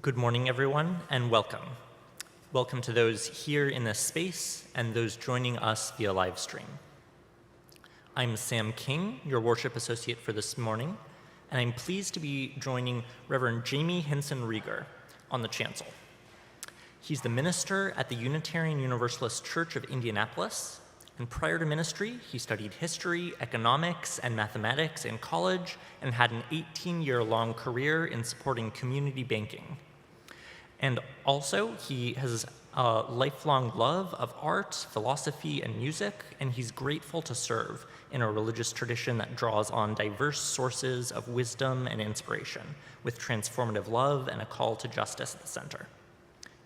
Good morning, everyone, and welcome. Welcome to those here in this space and those joining us via live stream. I'm Sam King, your worship associate for this morning, and I'm pleased to be joining Reverend Jamie Hinson-Rieger on the chancel. He's the minister at the Unitarian Universalist Church of Indianapolis, and prior to ministry, he studied history, economics, and mathematics in college and had an 18-year-long career in supporting community banking. And also, he has a lifelong love of art, philosophy, and music, and he's grateful to serve in a religious tradition that draws on diverse sources of wisdom and inspiration, with transformative love and a call to justice at the center.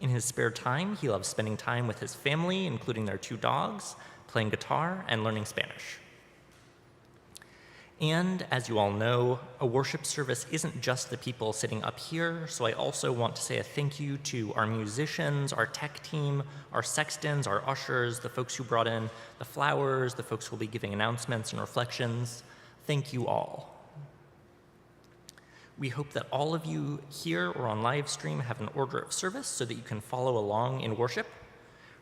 In his spare time, he loves spending time with his family, including their 2 dogs, playing guitar, and learning Spanish. And as you all know, a worship service isn't just the people sitting up here, so I also want to say a thank you to our musicians, our tech team, our Sextons, our Ushers, the folks who brought in the flowers, the folks who will be giving announcements and reflections. Thank you all. We hope that all of you here or on live stream have an order of service so that you can follow along in worship.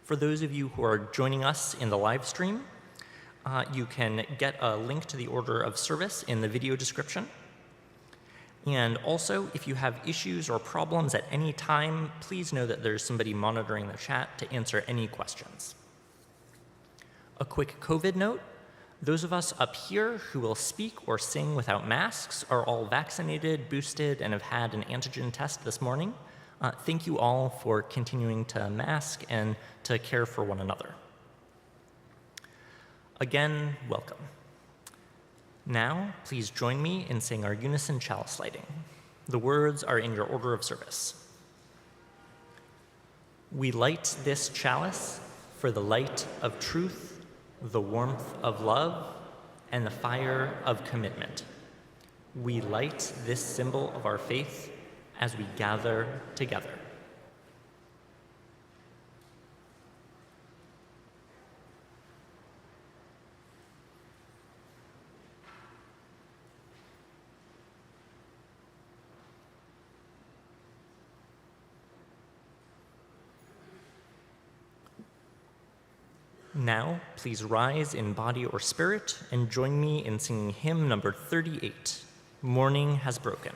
For those of you who are joining us in the live stream, you can get a link to the order of service in the video description. And also, if you have issues or problems at any time, please know that there's somebody monitoring the chat to answer any questions. A quick COVID note: those of us up here who will speak or sing without masks are all vaccinated, boosted, and have had an antigen test this morning. Thank you all for continuing to mask and to care for one another. Again, welcome. Now, please join me in saying our unison chalice lighting. The words are in your order of service. We light this chalice for the light of truth, the warmth of love, and the fire of commitment. We light this symbol of our faith as we gather together. Now, please rise in body or spirit and join me in singing hymn number 38, Morning Has Broken.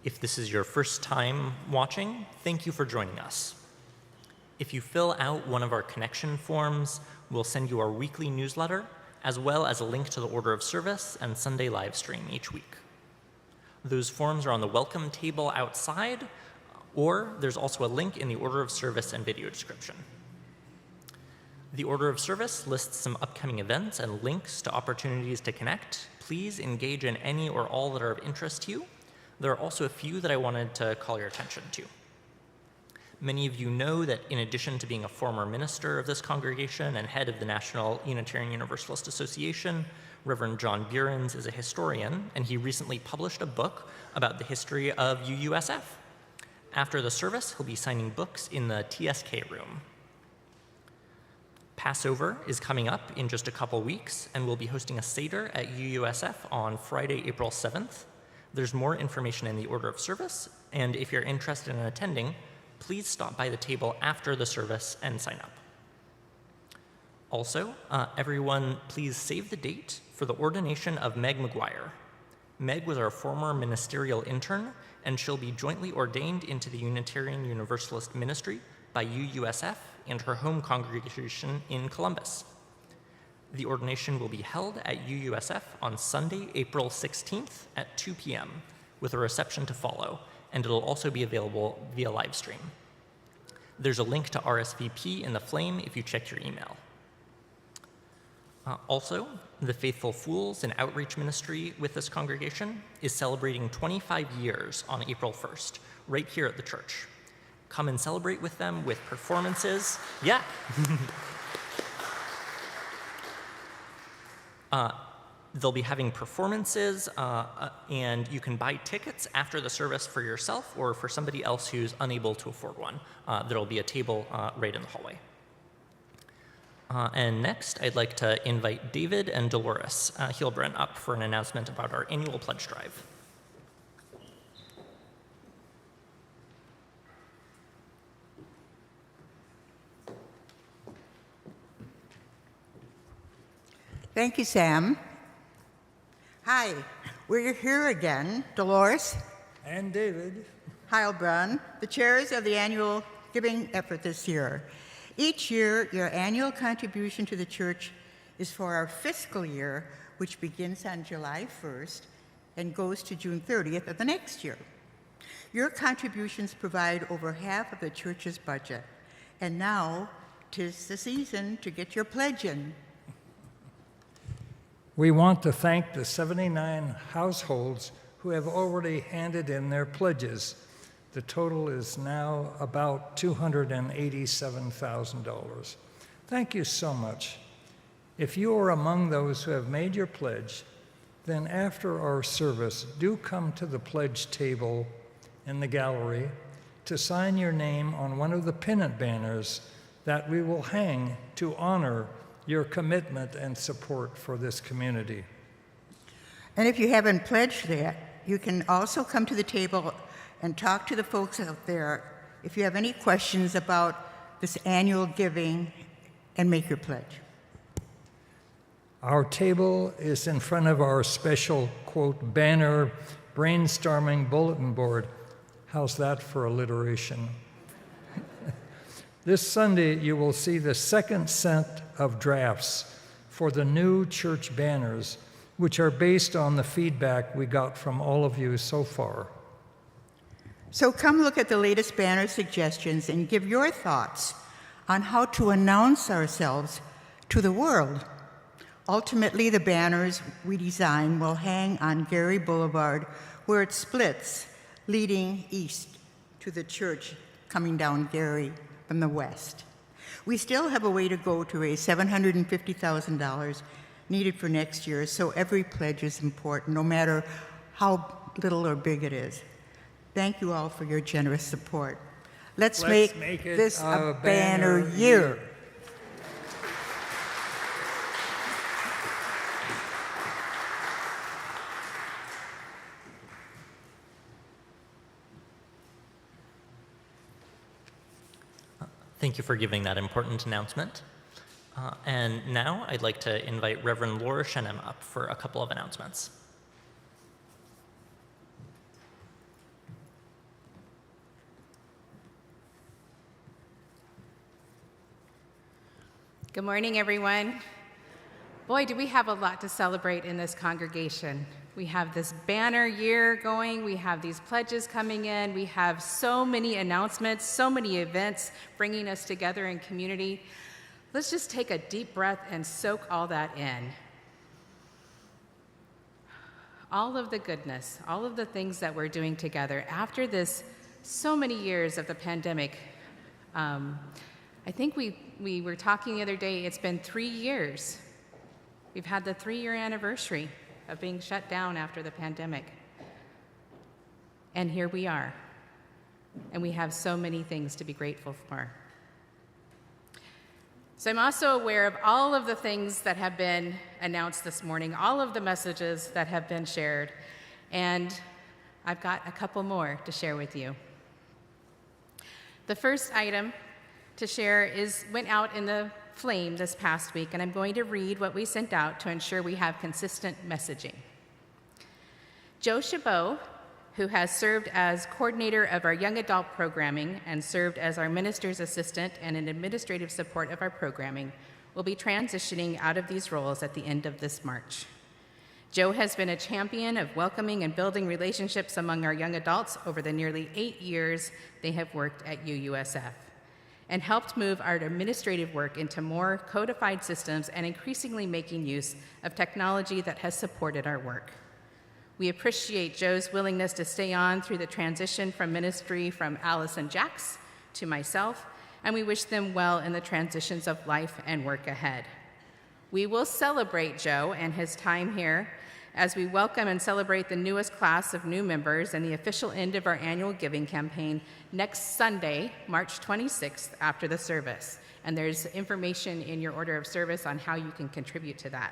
If this is your first time watching, thank you for joining us. If you fill out one of our connection forms, we'll send you our weekly newsletter, as well as a link to the order of service and Sunday live stream each week. Those forms are on the welcome table outside, or there's also a link in the order of service and video description. The order of service lists some upcoming events and links to opportunities to connect. Please engage in any or all that are of interest to you. There are also a few that I wanted to call your attention to. Many of you know that in addition to being a former minister of this congregation and head of the National Unitarian Universalist Association, Reverend John Buehrens is a historian, and he recently published a book about the history of UUSF. After the service, he'll be signing books in the TSK room. Passover is coming up in just a couple weeks, and we'll be hosting a Seder at UUSF on Friday, April 7th. There's more information in the order of service, and if you're interested in attending, please stop by the table after the service and sign up. Also, everyone, please save the date for the ordination of Meg McGuire. Meg was our former ministerial intern, and she'll be jointly ordained into the Unitarian Universalist ministry by UUSF and her home congregation in Columbus. The ordination will be held at UUSF on Sunday, April 16th at 2 p.m., with a reception to follow, and it'll also be available via live stream. There's a link to RSVP in the flame if you check your email. Also, the Faithful Fools and Outreach Ministry with this congregation is celebrating 25 years on April 1st, right here at the church. Come and celebrate with them with performances. Yeah. They'll be having performances, and you can buy tickets after the service for yourself or for somebody else who's unable to afford one. There'll be a table right in the hallway. And next, I'd like to invite David and Dolores Heilbrun up for an announcement about our annual pledge drive. Thank you, Sam. Hi, we're here again, Dolores and David Heilbrun, the chairs of the annual giving effort this year. Each year, your annual contribution to the church is for our fiscal year, which begins on July 1st and goes to June 30th of the next year. Your contributions provide over half of the church's budget. And now, 'tis the season to get your pledge in. We want to thank the 79 households who have already handed in their pledges. The total is now about $287,000. Thank you so much. If you are among those who have made your pledge, then after our service, do come to the pledge table in the gallery to sign your name on one of the pennant banners that we will hang to honor your commitment and support for this community. And if you haven't pledged yet, you can also come to the table and talk to the folks out there if you have any questions about this annual giving and make your pledge. Our table is in front of our special, quote, banner brainstorming bulletin board. How's that for alliteration? This Sunday, you will see the second set of drafts for the new church banners, which are based on the feedback we got from all of you so far. So come look at the latest banner suggestions and give your thoughts on how to announce ourselves to the world. Ultimately, the banners we design will hang on Gary Boulevard, where it splits, leading east to the church coming down Gary from the west. We still have a way to go to raise $750,000 needed for next year, so every pledge is important, no matter how little or big it is. Thank you all for your generous support. Let's make this a banner year. Thank you for giving that important announcement. And now I'd like to invite Reverend Laura Shennum up for a couple of announcements. Good morning, everyone. Boy, do we have a lot to celebrate in this congregation. We have this banner year going, we have these pledges coming in, we have so many announcements, so many events bringing us together in community. Let's just take a deep breath and soak all that in. All of the goodness, all of the things that we're doing together after this, so many years of the pandemic. I think we were talking the other day, it's been 3 years. We've had the 3-year anniversary of being shut down after the pandemic. And here we are. And we have so many things to be grateful for. So I'm also aware of all of the things that have been announced this morning, all of the messages that have been shared. And I've got a couple more to share with you. The first item to share went out in the flame this past week, and I'm going to read what we sent out to ensure we have consistent messaging. Joe Chapot, who has served as coordinator of our young adult programming and served as our minister's assistant and an administrative support of our programming, will be transitioning out of these roles at the end of this March. Joe has been a champion of welcoming and building relationships among our young adults over the nearly 8 years they have worked at UUSF, and helped move our administrative work into more codified systems and increasingly making use of technology that has supported our work. We appreciate Joe's willingness to stay on through the transition from ministry from Alice and Jax to myself, and we wish them well in the transitions of life and work ahead. We will celebrate Joe and his time here as we welcome and celebrate the newest class of new members and the official end of our annual giving campaign next Sunday, March 26th, after the service. And there's information in your order of service on how you can contribute to that.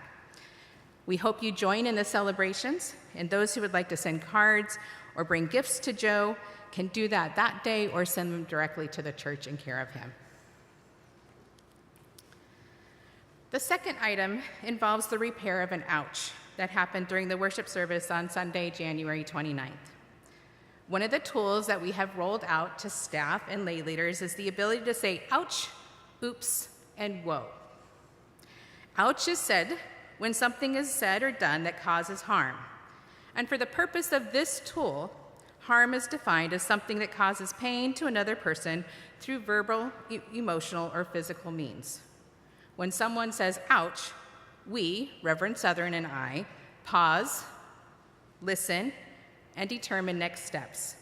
We hope you join in the celebrations, and those who would like to send cards or bring gifts to Joe can do that day or send them directly to the church in care of him. The second item involves the repair of an ouch that happened during the worship service on Sunday, January 29th. One of the tools that we have rolled out to staff and lay leaders is the ability to say ouch, oops, and whoa. Ouch is said when something is said or done that causes harm. And for the purpose of this tool, harm is defined as something that causes pain to another person through verbal, emotional, or physical means. When someone says ouch, we, Reverend Southern and I, pause, listen, and determine next steps.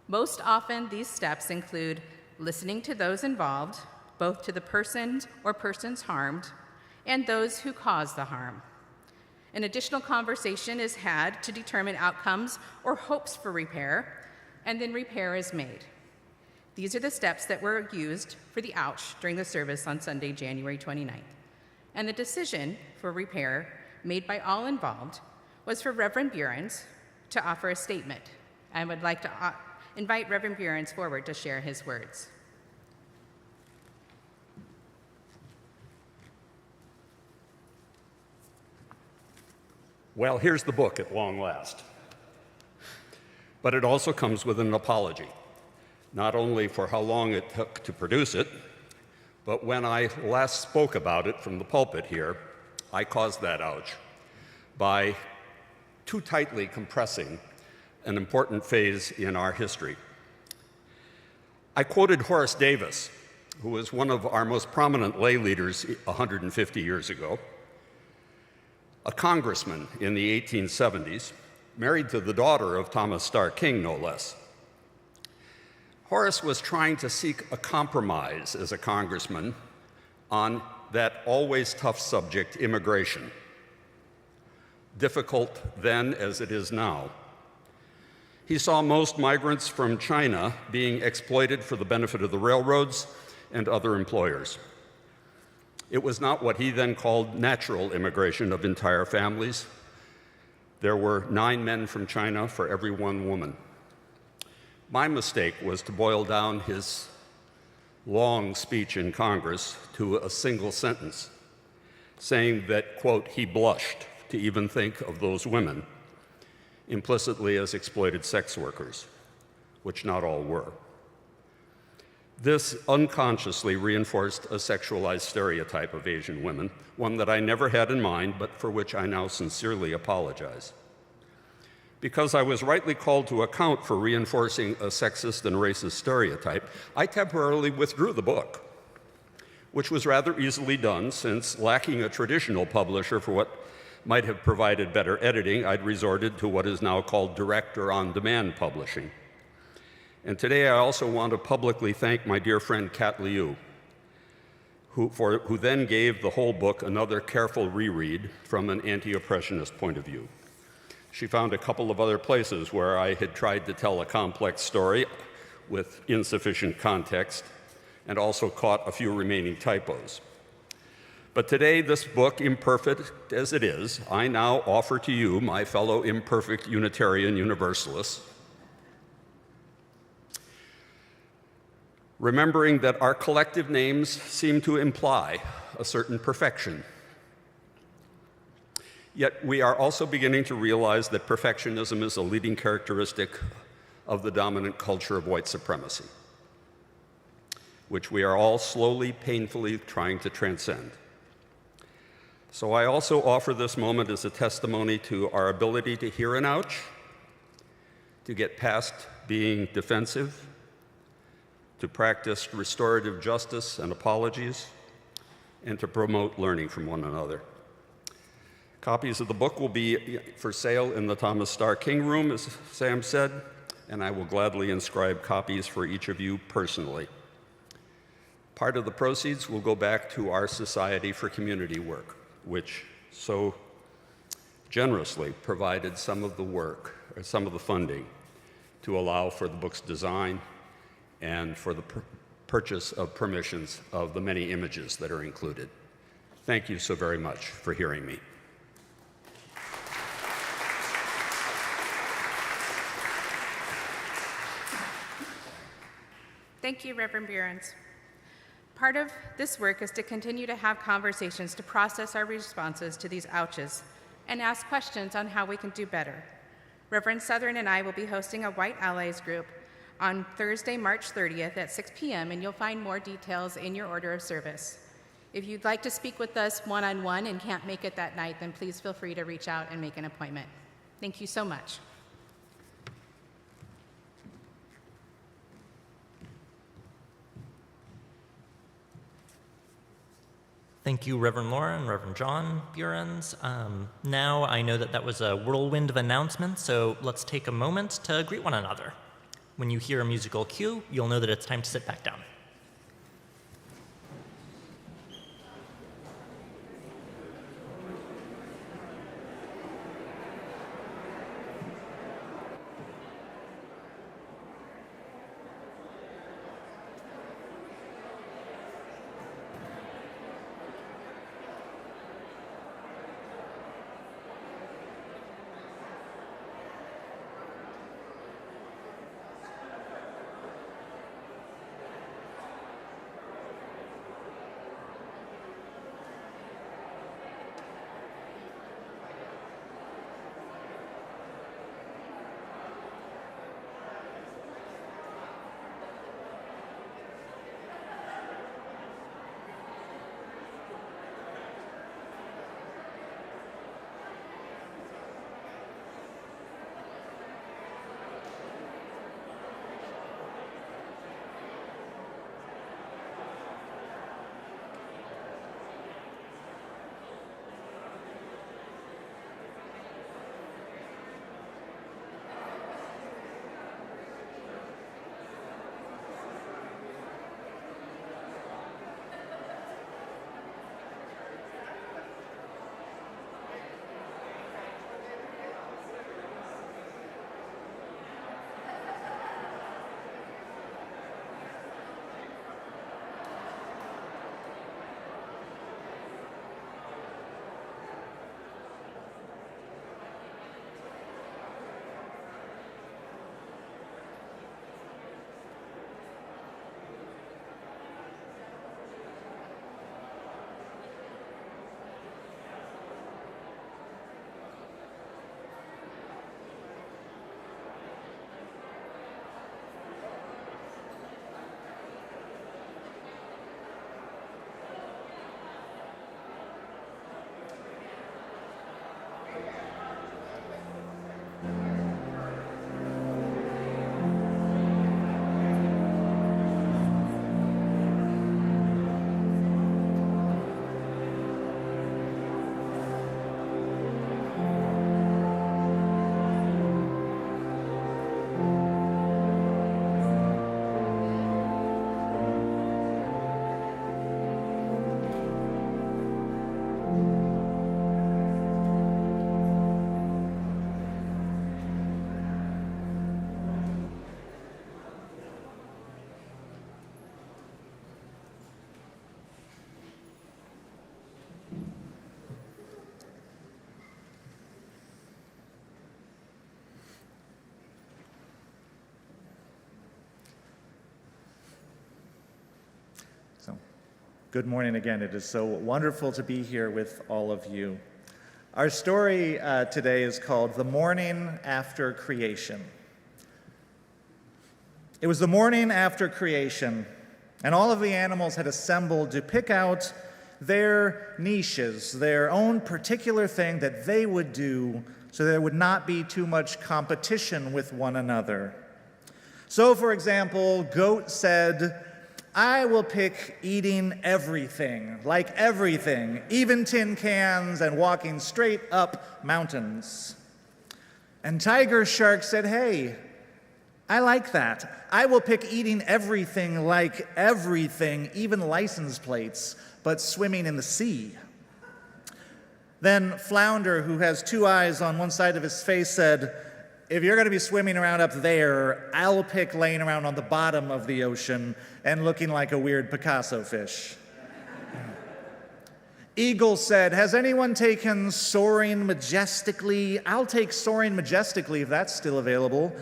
Most often, these steps include listening to those involved, both to the person or persons harmed, and those who cause the harm. An additional conversation is had to determine outcomes or hopes for repair, and then repair is made. These are the steps that were used for the ouch during the service on Sunday, January 29th. And the decision for repair made by all involved was for Reverend Burens to offer a statement. I would like to invite Reverend Burens forward to share his words. Well, here's the book at long last. But it also comes with an apology, not only for how long it took to produce it, but when I last spoke about it from the pulpit here, I caused that ouch by too tightly compressing an important phase in our history. I quoted Horace Davis, who was one of our most prominent lay leaders 150 years ago, a congressman in the 1870s, married to the daughter of Thomas Starr King, no less. Horace was trying to seek a compromise as a congressman on that always tough subject, immigration. Difficult then as it is now. He saw most migrants from China being exploited for the benefit of the railroads and other employers. It was not what he then called natural immigration of entire families. There were 9 men from China for every 1 woman. My mistake was to boil down his long speech in Congress to a single sentence, saying that, quote, he blushed to even think of those women, implicitly as exploited sex workers, which not all were. This unconsciously reinforced a sexualized stereotype of Asian women, one that I never had in mind, but for which I now sincerely apologize. Because I was rightly called to account for reinforcing a sexist and racist stereotype, I temporarily withdrew the book, which was rather easily done since, lacking a traditional publisher for what might have provided better editing, I'd resorted to what is now called direct or on-demand publishing. And today I also want to publicly thank my dear friend Kat Liu, who then gave the whole book another careful reread from an anti-oppressionist point of view. She found a couple of other places where I had tried to tell a complex story with insufficient context, and also caught a few remaining typos. But today, this book, imperfect as it is, I now offer to you, my fellow imperfect Unitarian Universalists, remembering that our collective names seem to imply a certain perfection. Yet we are also beginning to realize that perfectionism is a leading characteristic of the dominant culture of white supremacy, which we are all slowly, painfully trying to transcend. So I also offer this moment as a testimony to our ability to hear an ouch, to get past being defensive, to practice restorative justice and apologies, and to promote learning from one another. Copies of the book will be for sale in the Thomas Starr King Room, as Sam said, and I will gladly inscribe copies for each of you personally. Part of the proceeds will go back to our Society for Community Work, which so generously provided some of the work, or some of the funding, to allow for the book's design and for the purchase of permissions of the many images that are included. Thank you so very much for hearing me. Thank you, Reverend Behrens. Part of this work is to continue to have conversations to process our responses to these ouches and ask questions on how we can do better. Reverend Southern and I will be hosting a White Allies group on Thursday, March 30th at 6 p.m., and you'll find more details in your order of service. If you'd like to speak with us one-on-one and can't make it that night, then please feel free to reach out and make an appointment. Thank you so much. Thank you, Reverend Laura and Reverend John Behrens. Now I know that was a whirlwind of announcements, so let's take a moment to greet one another. When you hear a musical cue, you'll know that it's time to sit back down. Good morning again. It is so wonderful to be here with all of you. Our story today is called The Morning After Creation. It was the morning after creation, and all of the animals had assembled to pick out their niches, their own particular thing that they would do so there would not be too much competition with one another. So, for example, Goat said, "I will pick eating everything, like everything, even tin cans and walking straight up mountains." And Tiger Shark said, "Hey, I like that. I will pick eating everything, like everything, even license plates, but swimming in the sea." Then Flounder, who has two eyes on one side of his face, said, "If you're going to be swimming around up there, I'll pick laying around on the bottom of the ocean and looking like a weird Picasso fish." Eagle said, "Has anyone taken soaring majestically? I'll take soaring majestically if that's still available."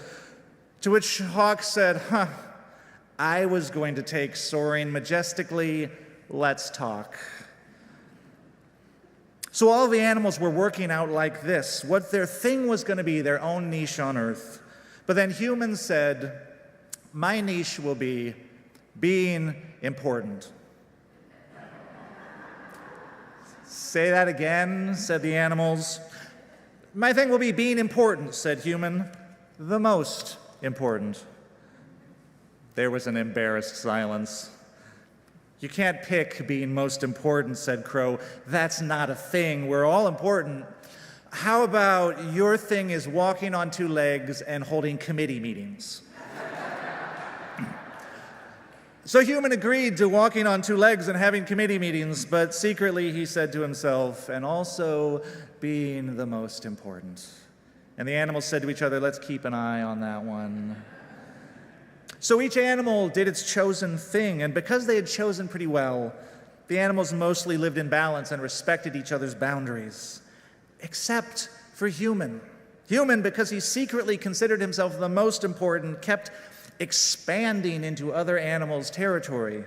To which Hawk said, "I was going to take soaring majestically. Let's talk." So all the animals were working out like this, what their thing was going to be, their own niche on earth. But then humans said, "My niche will be being important." "Say that again," said the animals. "My thing will be being important," said human. "The most important." There was an embarrassed silence. "You can't pick being most important," said Crow. "That's not a thing. We're all important. How about your thing is walking on two legs and holding committee meetings?" So Human agreed to walking on two legs and having committee meetings, but secretly he said to himself, "and also being the most important." And the animals said to each other, "Let's keep an eye on that one." So each animal did its chosen thing, and because they had chosen pretty well, the animals mostly lived in balance and respected each other's boundaries, except for Human. Human, because he secretly considered himself the most important, kept expanding into other animals' territory.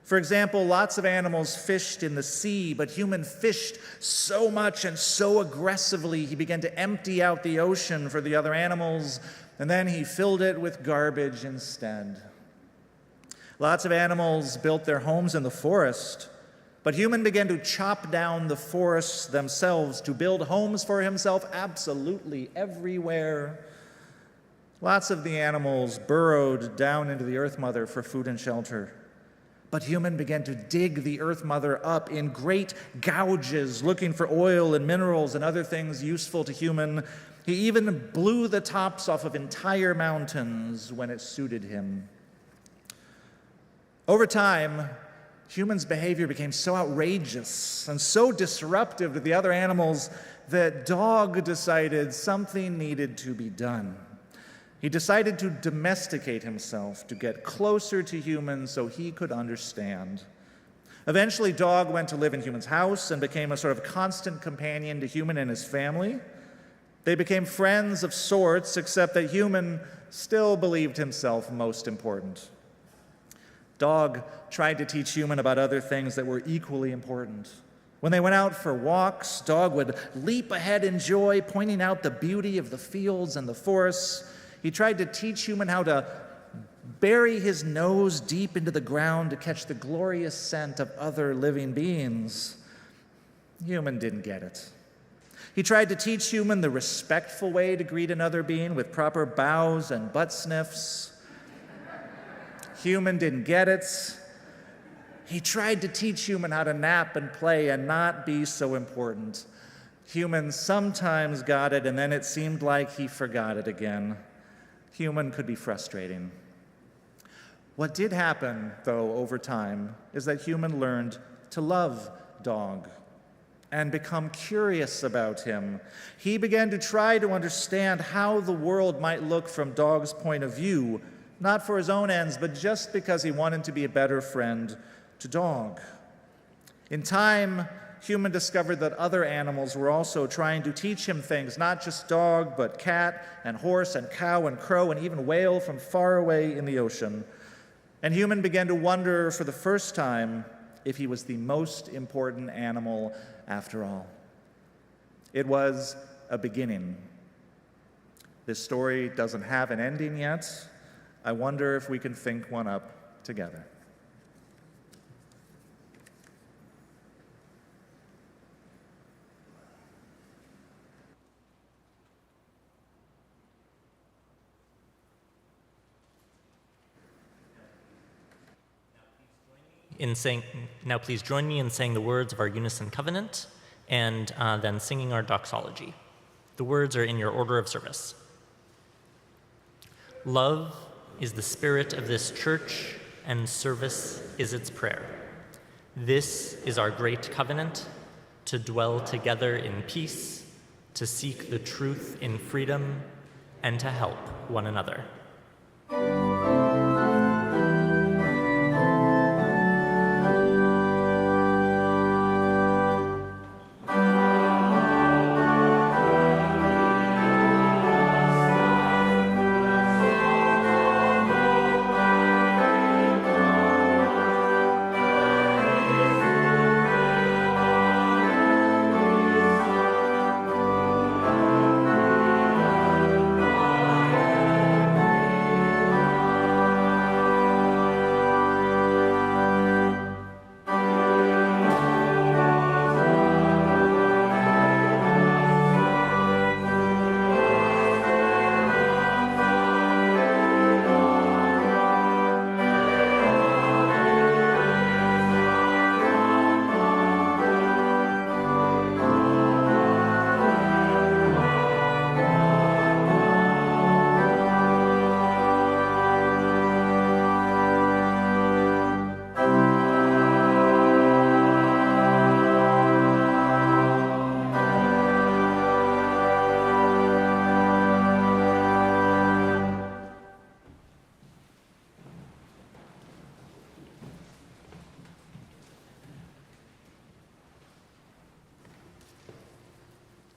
For example, lots of animals fished in the sea, but Human fished so much and so aggressively he began to empty out the ocean for the other animals, and then he filled it with garbage instead. Lots of animals built their homes in the forest, but Human began to chop down the forests themselves to build homes for himself absolutely everywhere. Lots of the animals burrowed down into the Earth Mother for food and shelter. But Human began to dig the Earth Mother up in great gouges, looking for oil and minerals and other things useful to Human. He even blew the tops off of entire mountains when it suited him. Over time, Human's behavior became so outrageous and so disruptive to the other animals that Dog decided something needed to be done. He decided to domesticate himself, to get closer to Human so he could understand. Eventually, Dog went to live in Human's house and became a sort of constant companion to Human and his family. They became friends of sorts, except that Human still believed himself most important. Dog tried to teach Human about other things that were equally important. When they went out for walks, Dog would leap ahead in joy, pointing out the beauty of the fields and the forests. He tried to teach Human how to bury his nose deep into the ground to catch the glorious scent of other living beings. Human didn't get it. He tried to teach Human the respectful way to greet another being with proper bows and butt sniffs. Human didn't get it. He tried to teach Human how to nap and play and not be so important. Human sometimes got it, and then it seemed like he forgot it again. Human could be frustrating. What did happen, though, over time, is that Human learned to love Dog and become curious about him. He began to try to understand how the world might look from Dog's point of view, not for his own ends, but just because he wanted to be a better friend to Dog. In time, Human discovered that other animals were also trying to teach him things, not just Dog, but cat and horse and cow and crow and even whale from far away in the ocean. And Human began to wonder for the first time if he was the most important animal after all. It was a beginning. This story doesn't have an ending yet. I wonder if we can think one up together. Now please join me in saying the words of our unison covenant and then singing our doxology. The words are in your order of service. Love is the spirit of this church, and service is its prayer. This is our great covenant, to dwell together in peace, to seek the truth in freedom, and to help one another.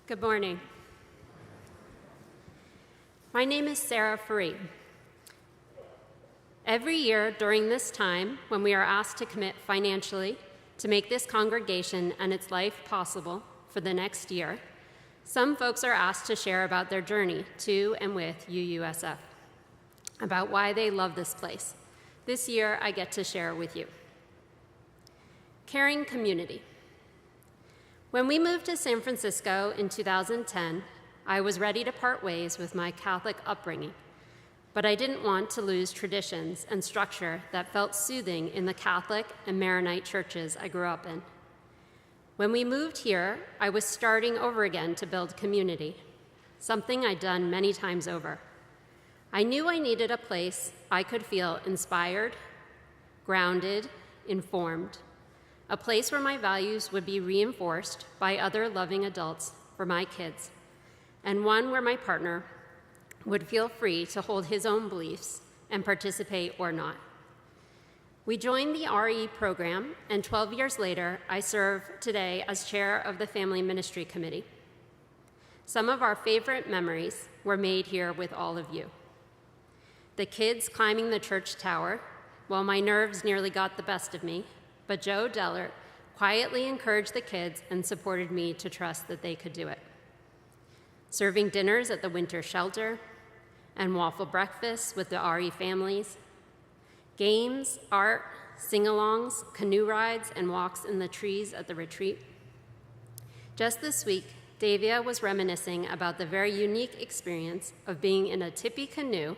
Good morning. My name is Sara Ferree. Every year during this time, when we are asked to commit financially to make this congregation and its life possible for the next year, some folks are asked to share about their journey to and with UUSF, about why they love this place. This year, I get to share with you. Caring community. When we moved to San Francisco in 2010, I was ready to part ways with my Catholic upbringing, but I didn't want to lose traditions and structure that felt soothing in the Catholic and Maronite churches I grew up in. When we moved here, I was starting over again to build community, something I'd done many times over. I knew I needed a place I could feel inspired, grounded, informed, a place where my values would be reinforced by other loving adults for my kids, and one where my partner would feel free to hold his own beliefs and participate or not. We joined the RE program, and 12 years later, I serve today as chair of the Family Ministry Committee. Some of our favorite memories were made here with all of you. The kids climbing the church tower, while my nerves nearly got the best of me, but Joe Dellert quietly encouraged the kids and supported me to trust that they could do it. Serving dinners at the winter shelter and waffle breakfasts with the RE families, games, art, sing-alongs, canoe rides, and walks in the trees at the retreat. Just this week, Davia was reminiscing about the very unique experience of being in a tippy canoe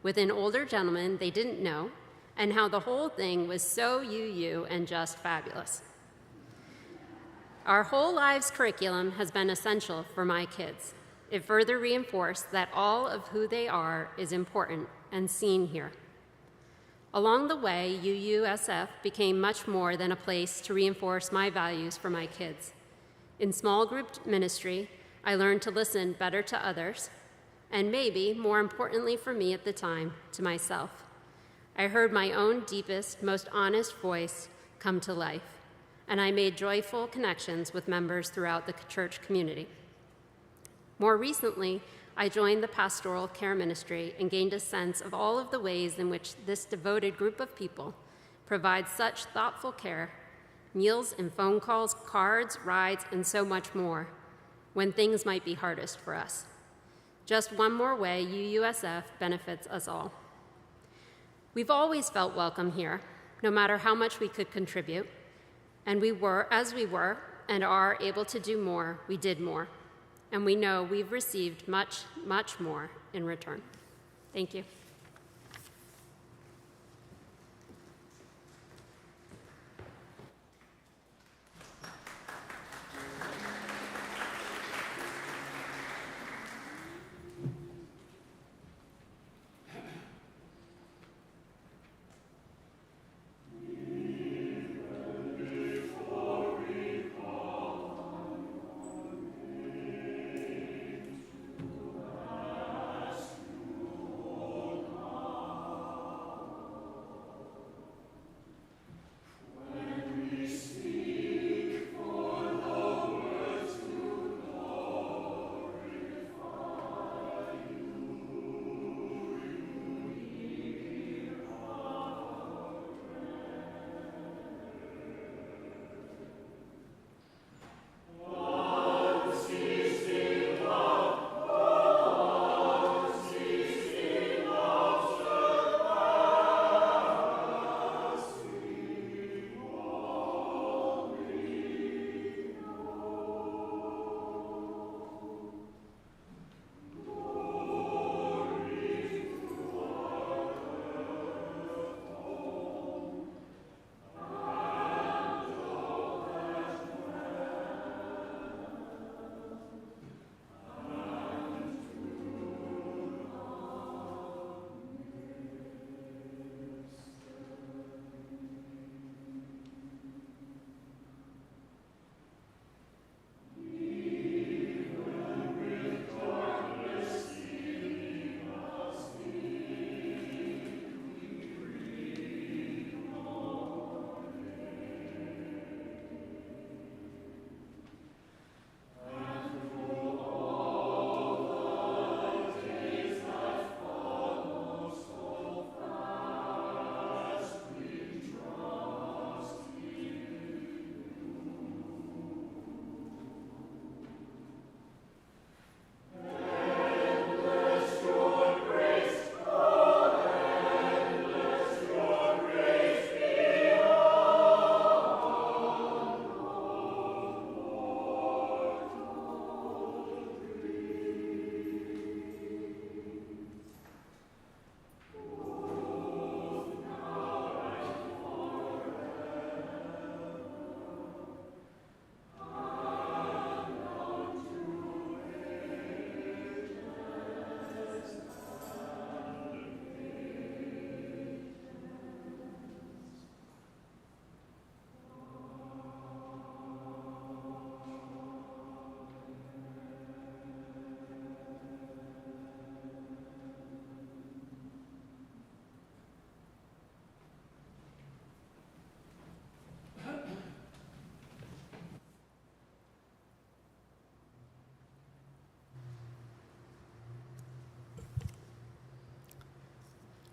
with an older gentleman they didn't know, and how the whole thing was so UU and just fabulous. Our whole lives curriculum has been essential for my kids. It further reinforced that all of who they are is important and seen here. Along the way, UUSF became much more than a place to reinforce my values for my kids. In small group ministry, I learned to listen better to others, and maybe, more importantly for me at the time, to myself. I heard my own deepest, most honest voice come to life, and I made joyful connections with members throughout the church community. More recently, I joined the pastoral care ministry and gained a sense of all of the ways in which this devoted group of people provides such thoughtful care meals and phone calls, cards, rides, and so much more, when things might be hardest for us. Just one more way UUSF benefits us all. We've always felt welcome here, no matter how much we could contribute, and as we were and are able to do more, we did more. And we know we've received much, much more in return. Thank you.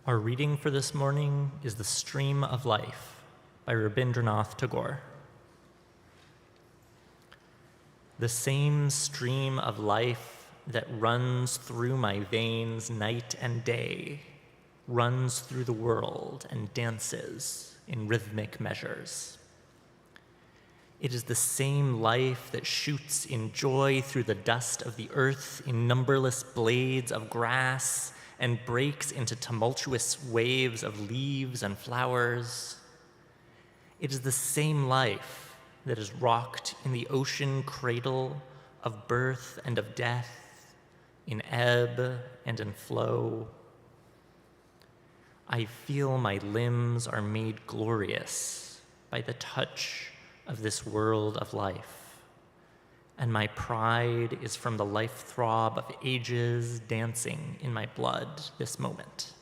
Our reading for this morning is The Stream of Life by Rabindranath Tagore. The same stream of life that runs through my veins night and day runs through the world and dances in rhythmic measures. It is the same life that shoots in joy through the dust of the earth in numberless blades of grass and breaks into tumultuous waves of leaves and flowers. It is the same life that is rocked in the ocean cradle of birth and of death, in ebb and in flow. I feel my limbs are made glorious by the touch of this world of life, and my pride is from the life throb of ages dancing in my blood this moment.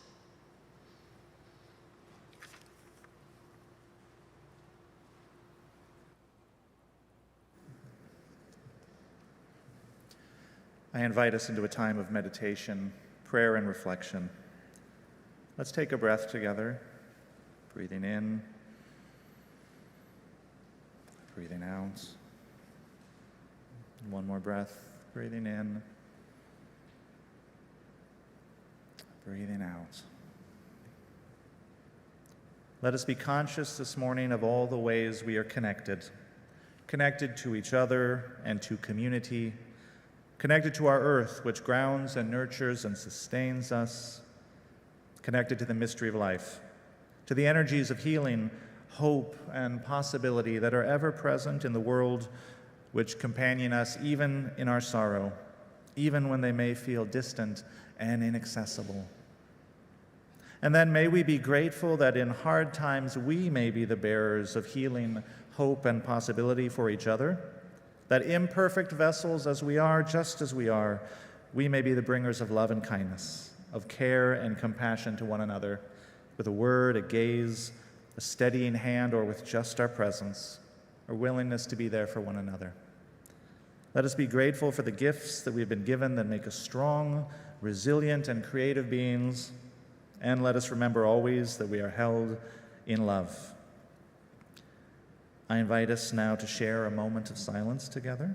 I invite us into a time of meditation, prayer, and reflection. Let's take a breath together, breathing in breathing out. One more breath, breathing in, breathing out. Let us be conscious this morning of all the ways we are connected to each other and to community, connected to our earth, which grounds and nurtures and sustains us, connected to the mystery of life, to the energies of healing, hope, and possibility that are ever present in the world, which companion us even in our sorrow, even when they may feel distant and inaccessible. And then may we be grateful that in hard times we may be the bearers of healing, hope, and possibility for each other, that imperfect vessels as we are, just as we are, we may be the bringers of love and kindness, of care and compassion to one another, with a word, a gaze, a steadying hand, or with just our presence, our willingness to be there for one another. Let us be grateful for the gifts that we've been given that make us strong, resilient, and creative beings, and let us remember always that we are held in love. I invite us now to share a moment of silence together.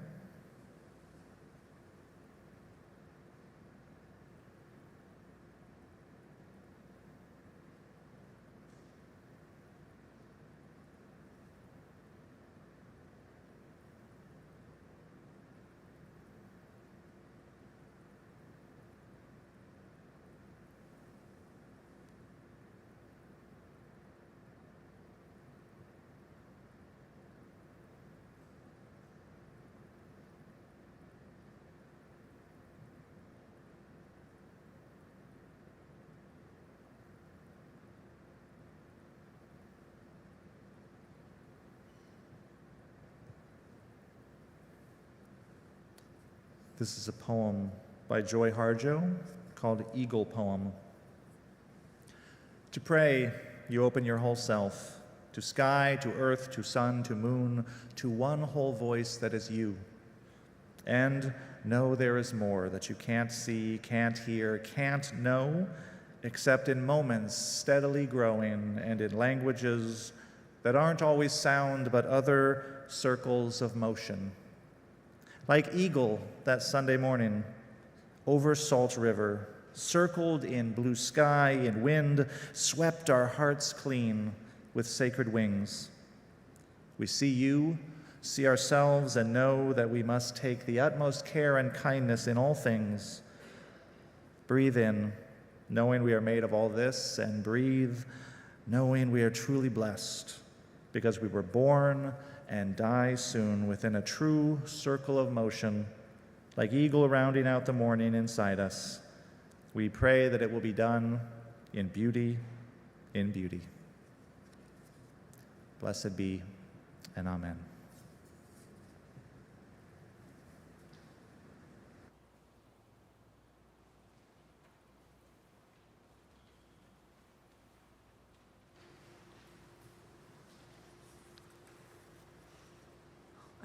This is a poem by Joy Harjo called Eagle Poem. To pray, you open your whole self, to sky, to earth, to sun, to moon, to one whole voice that is you. And know there is more that you can't see, can't hear, can't know, except in moments steadily growing and in languages that aren't always sound but other circles of motion. Like eagle that Sunday morning, over Salt River, circled in blue sky and wind, swept our hearts clean with sacred wings. We see you, see ourselves, and know that we must take the utmost care and kindness in all things. Breathe in, knowing we are made of all this, and breathe, knowing we are truly blessed, because we were born and die soon within a true circle of motion, like eagle rounding out the morning inside us. We pray that it will be done in beauty, in beauty. Blessed be, and amen.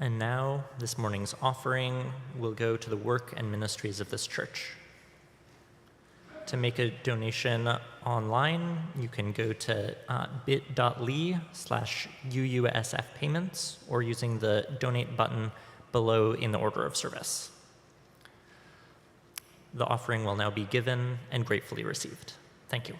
And now, this morning's offering will go to the work and ministries of this church. To make a donation online, you can go to bit.ly/UUSF payments or using the donate button below in the order of service. The offering will now be given and gratefully received. Thank you.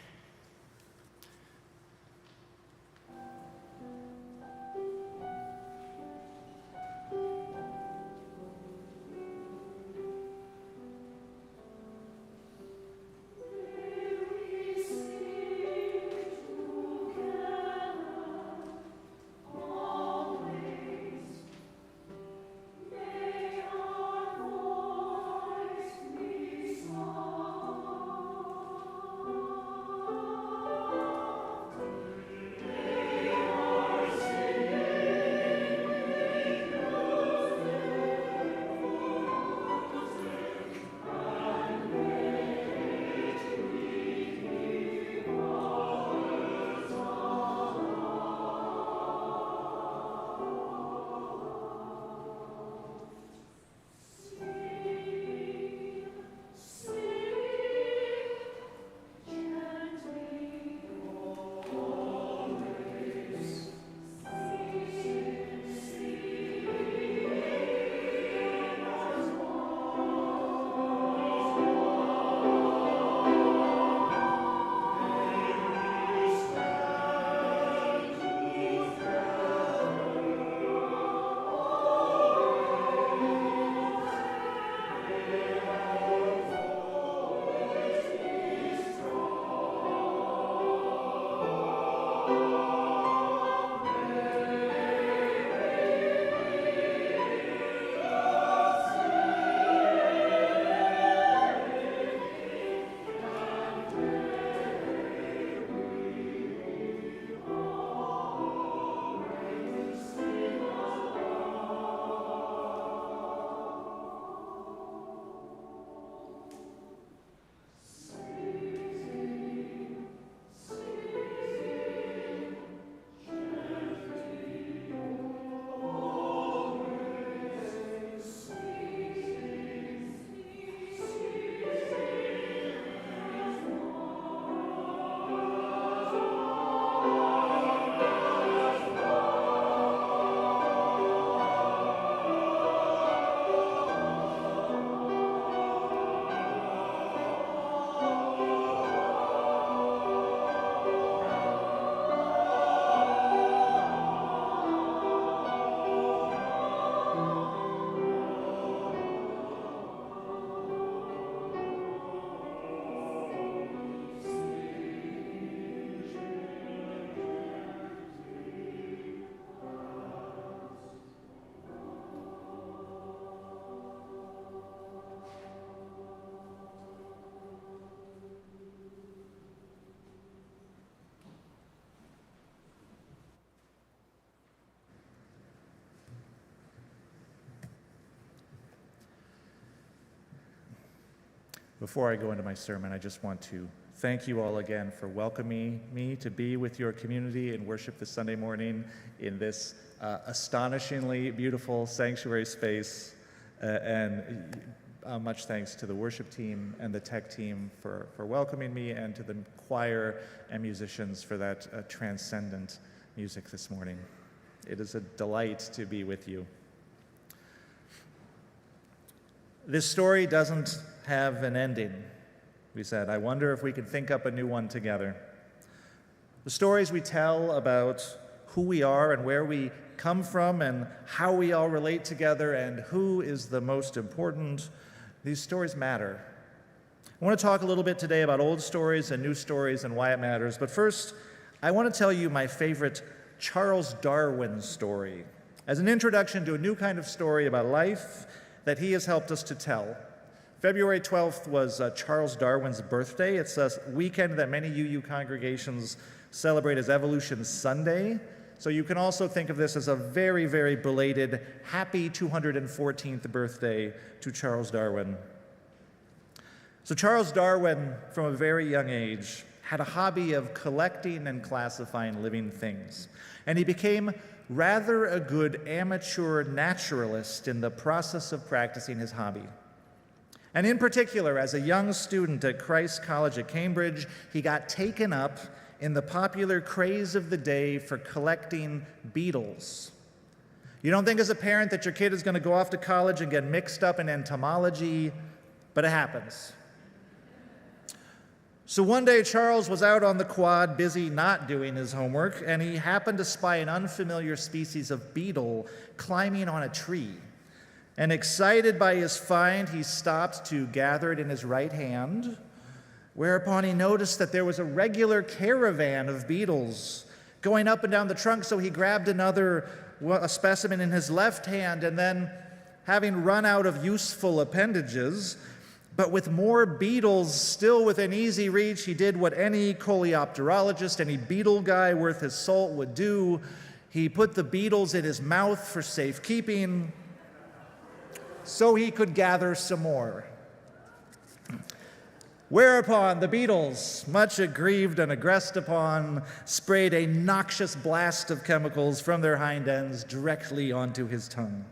Before I go into my sermon, I just want to thank you all again for welcoming me to be with your community and worship this Sunday morning in this astonishingly beautiful sanctuary space. And much thanks to the worship team and the tech team for welcoming me, and to the choir and musicians for that transcendent music this morning. It is a delight to be with you. This story doesn't have an ending, we said. I wonder if we could think up a new one together. The stories we tell about who we are and where we come from and how we all relate together and who is the most important, these stories matter. I want to talk a little bit today about old stories and new stories and why it matters. But first, I want to tell you my favorite Charles Darwin story as an introduction to a new kind of story about life that he has helped us to tell. February 12th was Charles Darwin's birthday. It's a weekend that many UU congregations celebrate as Evolution Sunday. So you can also think of this as a very, very belated happy 214th birthday to Charles Darwin. So Charles Darwin, from a very young age, had a hobby of collecting and classifying living things. And he became rather a good amateur naturalist in the process of practicing his hobby. And in particular, as a young student at Christ College at Cambridge, he got taken up in the popular craze of the day for collecting beetles. You don't think as a parent that your kid is going to go off to college and get mixed up in entomology, but it happens. So one day, Charles was out on the quad, busy not doing his homework, and he happened to spy an unfamiliar species of beetle climbing on a tree. And excited by his find, he stopped to gather it in his right hand, whereupon he noticed that there was a regular caravan of beetles going up and down the trunk, so he grabbed a specimen in his left hand, and then, having run out of useful appendages, but with more beetles still within easy reach, he did what any coleopterologist, any beetle guy worth his salt would do. He put the beetles in his mouth for safekeeping so he could gather some more. Whereupon the beetles, much aggrieved and aggressed upon, sprayed a noxious blast of chemicals from their hind ends directly onto his tongue.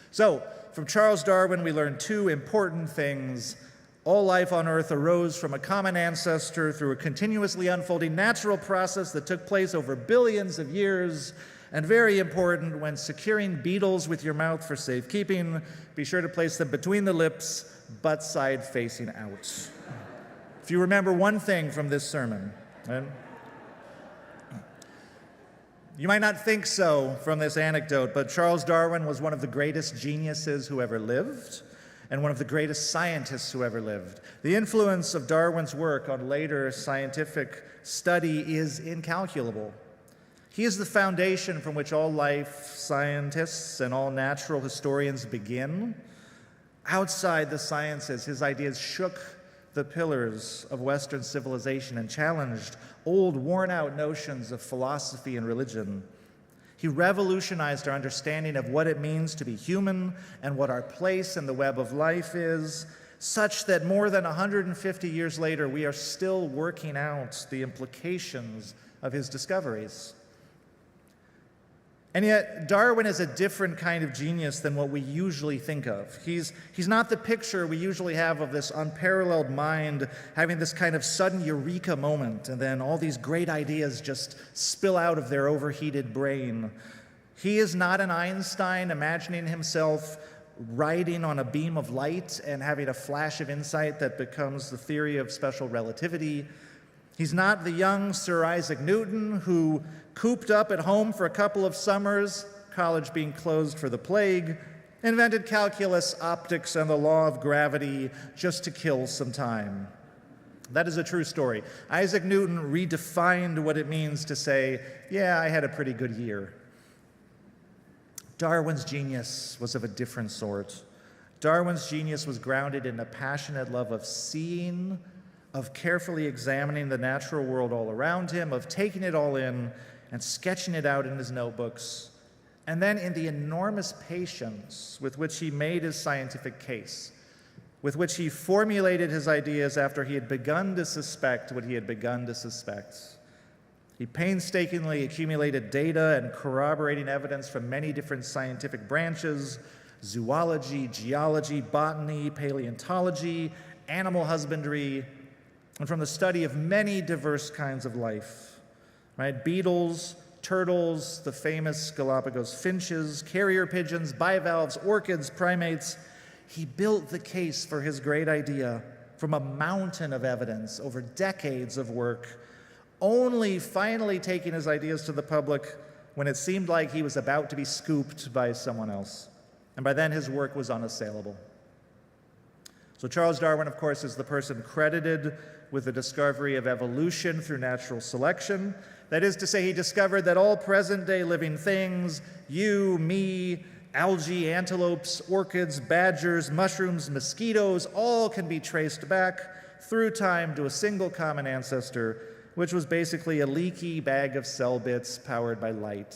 So, from Charles Darwin, we learn two important things. All life on Earth arose from a common ancestor through a continuously unfolding natural process that took place over billions of years. And very important, when securing beetles with your mouth for safekeeping, be sure to place them between the lips, butt side facing out. If you remember one thing from this sermon, right? You might not think so from this anecdote, but Charles Darwin was one of the greatest geniuses who ever lived and one of the greatest scientists who ever lived. The influence of Darwin's work on later scientific study is incalculable. He is the foundation from which all life scientists and all natural historians begin. Outside the sciences, his ideas shook the pillars of Western civilization and challenged old, worn-out notions of philosophy and religion. He revolutionized our understanding of what it means to be human and what our place in the web of life is, such that more than 150 years later, we are still working out the implications of his discoveries. And yet, Darwin is a different kind of genius than what we usually think of. He's not the picture we usually have of this unparalleled mind having this kind of sudden eureka moment, and then all these great ideas just spill out of their overheated brain. He is not an Einstein imagining himself riding on a beam of light and having a flash of insight that becomes the theory of special relativity. He's not the young Sir Isaac Newton who, cooped up at home for a couple of summers, college being closed for the plague, invented calculus, optics, and the law of gravity just to kill some time. That is a true story. Isaac Newton redefined what it means to say, yeah, I had a pretty good year. Darwin's genius was of a different sort. Darwin's genius was grounded in a passionate love of seeing, of carefully examining the natural world all around him, of taking it all in and sketching it out in his notebooks, and then in the enormous patience with which he made his scientific case. with which he formulated his ideas after he had begun to suspect what he had begun to suspect. He painstakingly accumulated data and corroborating evidence from many different scientific branches: zoology, geology, botany, paleontology, animal husbandry, and from the study of many diverse kinds of life, right? Beetles, turtles, the famous Galapagos finches, carrier pigeons, bivalves, orchids, primates. He built the case for his great idea from a mountain of evidence over decades of work, only finally taking his ideas to the public when it seemed like he was about to be scooped by someone else. And by then, his work was unassailable. So Charles Darwin, of course, is the person credited with the discovery of evolution through natural selection. That is to say, he discovered that all present-day living things, you, me, algae, antelopes, orchids, badgers, mushrooms, mosquitoes, all can be traced back through time to a single common ancestor, which was basically a leaky bag of cell bits powered by light.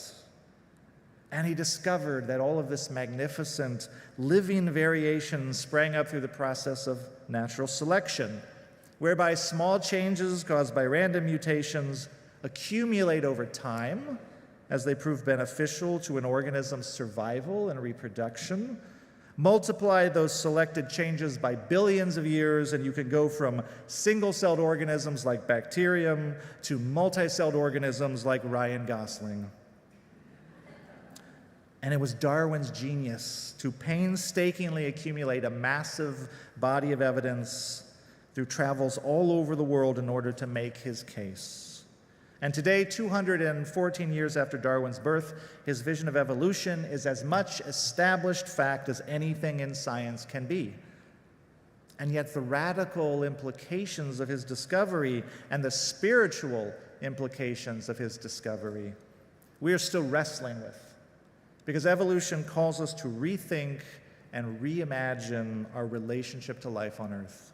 And he discovered that all of this magnificent living variation sprang up through the process of natural selection, whereby small changes caused by random mutations accumulate over time as they prove beneficial to an organism's survival and reproduction. Multiply those selected changes by billions of years, and you can go from single-celled organisms like bacterium to multi-celled organisms like Ryan Gosling. And it was Darwin's genius to painstakingly accumulate a massive body of evidence through travels all over the world in order to make his case. And today, 214 years after Darwin's birth, his vision of evolution is as much established fact as anything in science can be. And yet the radical implications of his discovery and the spiritual implications of his discovery, we are still wrestling with. Because evolution calls us to rethink and reimagine our relationship to life on Earth.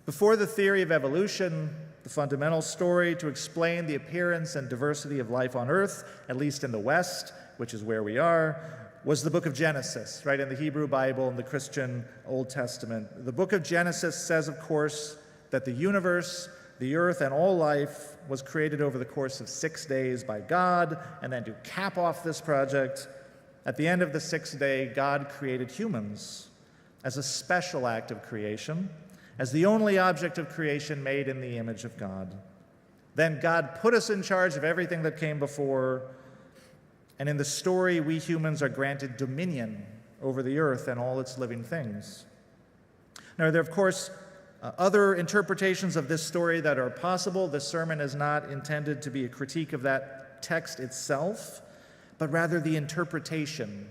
Before the theory of evolution, the fundamental story to explain the appearance and diversity of life on Earth, at least in the West, which is where we are, was the book of Genesis, right, in the Hebrew Bible and the Christian Old Testament. The book of Genesis says, of course, that the universe, the earth, and all life was created over the course of 6 days by God, and then to cap off this project, at the end of the sixth day, God created humans as a special act of creation, as the only object of creation made in the image of God. Then God put us in charge of everything that came before, and in the story, we humans are granted dominion over the earth and all its living things. Now, there are, of course, other interpretations of this story that are possible. This sermon is not intended to be a critique of that text itself, but rather the interpretation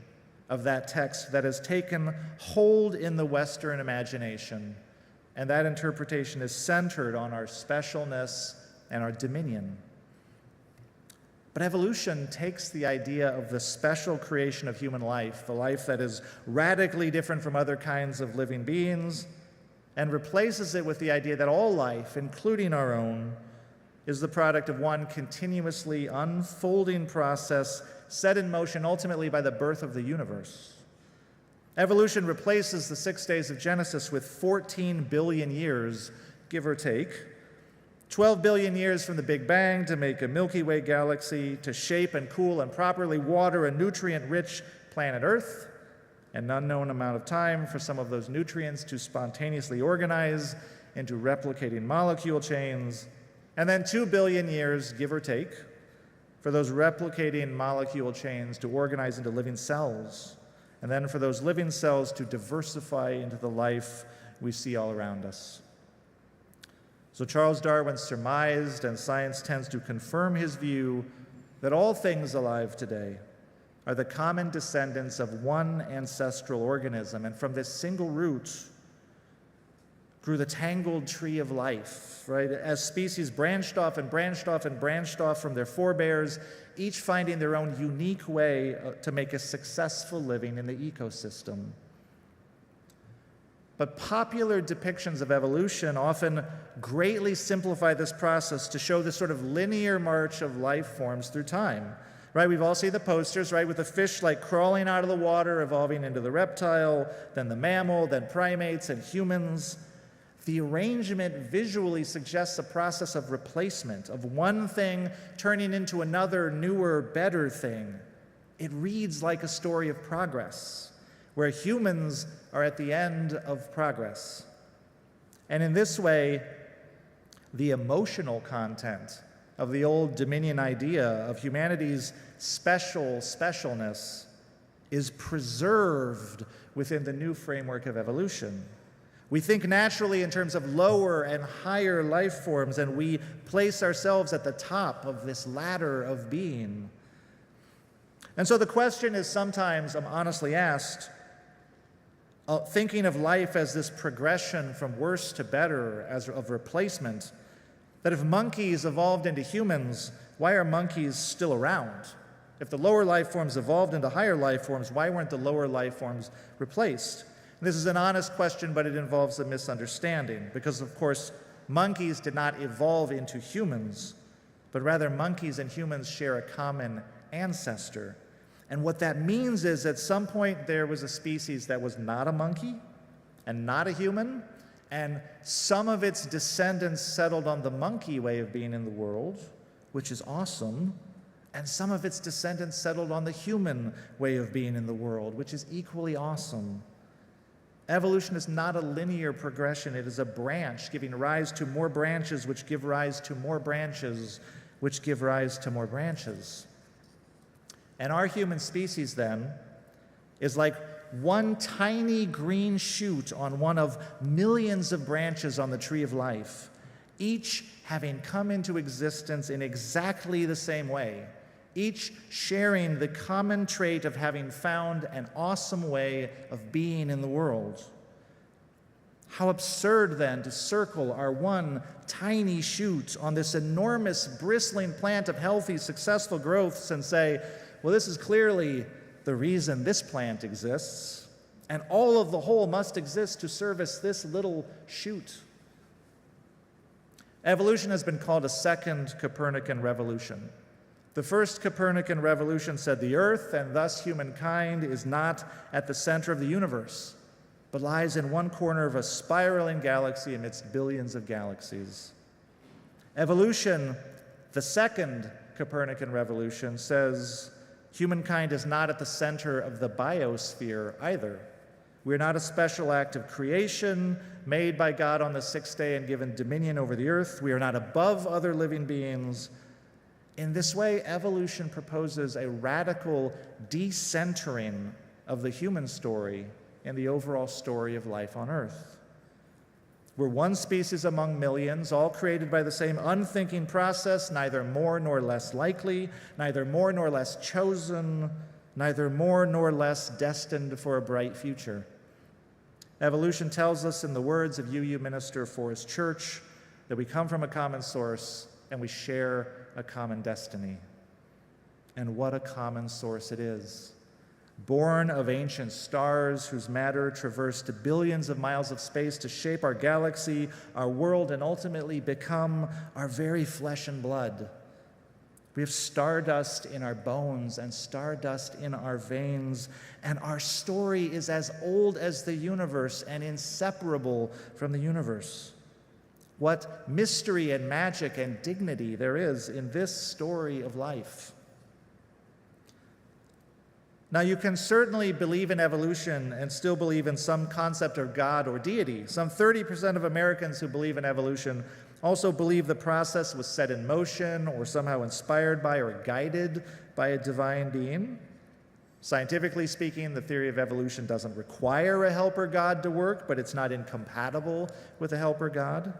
of that text that has taken hold in the Western imagination. And that interpretation is centered on our specialness and our dominion. But evolution takes the idea of the special creation of human life, the life that is radically different from other kinds of living beings, and replaces it with the idea that all life, including our own, is the product of one continuously unfolding process set in motion ultimately by the birth of the universe. Evolution replaces the 6 days of Genesis with 14 billion years, give or take, 12 billion years from the Big Bang to make a Milky Way galaxy, to shape and cool and properly water a nutrient-rich planet Earth, an unknown amount of time for some of those nutrients to spontaneously organize into replicating molecule chains, and then 2 billion years, give or take, for those replicating molecule chains to organize into living cells, and then for those living cells to diversify into the life we see all around us. So Charles Darwin surmised, and science tends to confirm his view, that all things alive today are the common descendants of one ancestral organism, and from this single root grew the tangled tree of life, right? As species branched off and branched off and branched off from their forebears, each finding their own unique way to make a successful living in the ecosystem. But popular depictions of evolution often greatly simplify this process to show this sort of linear march of life forms through time, right? We've all seen the posters, right, with the fish like crawling out of the water, evolving into the reptile, then the mammal, then primates and humans. The arrangement visually suggests a process of replacement, of one thing turning into another, newer, better thing. It reads like a story of progress, where humans are at the end of progress. And in this way, the emotional content of the old dominion idea of humanity's specialness is preserved within the new framework of evolution. We think naturally in terms of lower and higher life forms, and we place ourselves at the top of this ladder of being. And so the question is sometimes, I'm honestly asked, thinking of life as this progression from worse to better, as of replacement, that if monkeys evolved into humans, why are monkeys still around? If the lower life forms evolved into higher life forms, why weren't the lower life forms replaced? This is an honest question, but it involves a misunderstanding, because, of course, monkeys did not evolve into humans, but rather monkeys and humans share a common ancestor. And what that means is at some point there was a species that was not a monkey and not a human, and some of its descendants settled on the monkey way of being in the world, which is awesome, and some of its descendants settled on the human way of being in the world, which is equally awesome. Evolution is not a linear progression. It is a branch giving rise to more branches, which give rise to more branches, which give rise to more branches. And our human species, then, is like one tiny green shoot on one of millions of branches on the tree of life, each having come into existence in exactly the same way, each sharing the common trait of having found an awesome way of being in the world. How absurd, then, to circle our one tiny shoot on this enormous, bristling plant of healthy, successful growths and say, well, this is clearly the reason this plant exists, and all of the whole must exist to service this little shoot. Evolution has been called a second Copernican revolution. The first Copernican revolution said the earth, and thus humankind, is not at the center of the universe, but lies in one corner of a spiraling galaxy amidst billions of galaxies. Evolution, the second Copernican revolution, says humankind is not at the center of the biosphere either. We're not a special act of creation made by God on the sixth day and given dominion over the earth. We are not above other living beings. In this way, evolution proposes a radical decentering of the human story in the overall story of life on earth. We're one species among millions, all created by the same unthinking process, neither more nor less likely, neither more nor less chosen, neither more nor less destined for a bright future. Evolution tells us, in the words of UU minister for his church, that we come from a common source and we share a common destiny. And what a common source it is. Born of ancient stars whose matter traversed billions of miles of space to shape our galaxy, our world, and ultimately become our very flesh and blood. We have stardust in our bones and stardust in our veins, and our story is as old as the universe and inseparable from the universe. What mystery and magic and dignity there is in this story of life. Now, you can certainly believe in evolution and still believe in some concept of God or deity. Some 30% of Americans who believe in evolution also believe the process was set in motion or somehow inspired by or guided by a divine being. Scientifically speaking, the theory of evolution doesn't require a helper God to work, but it's not incompatible with a helper God.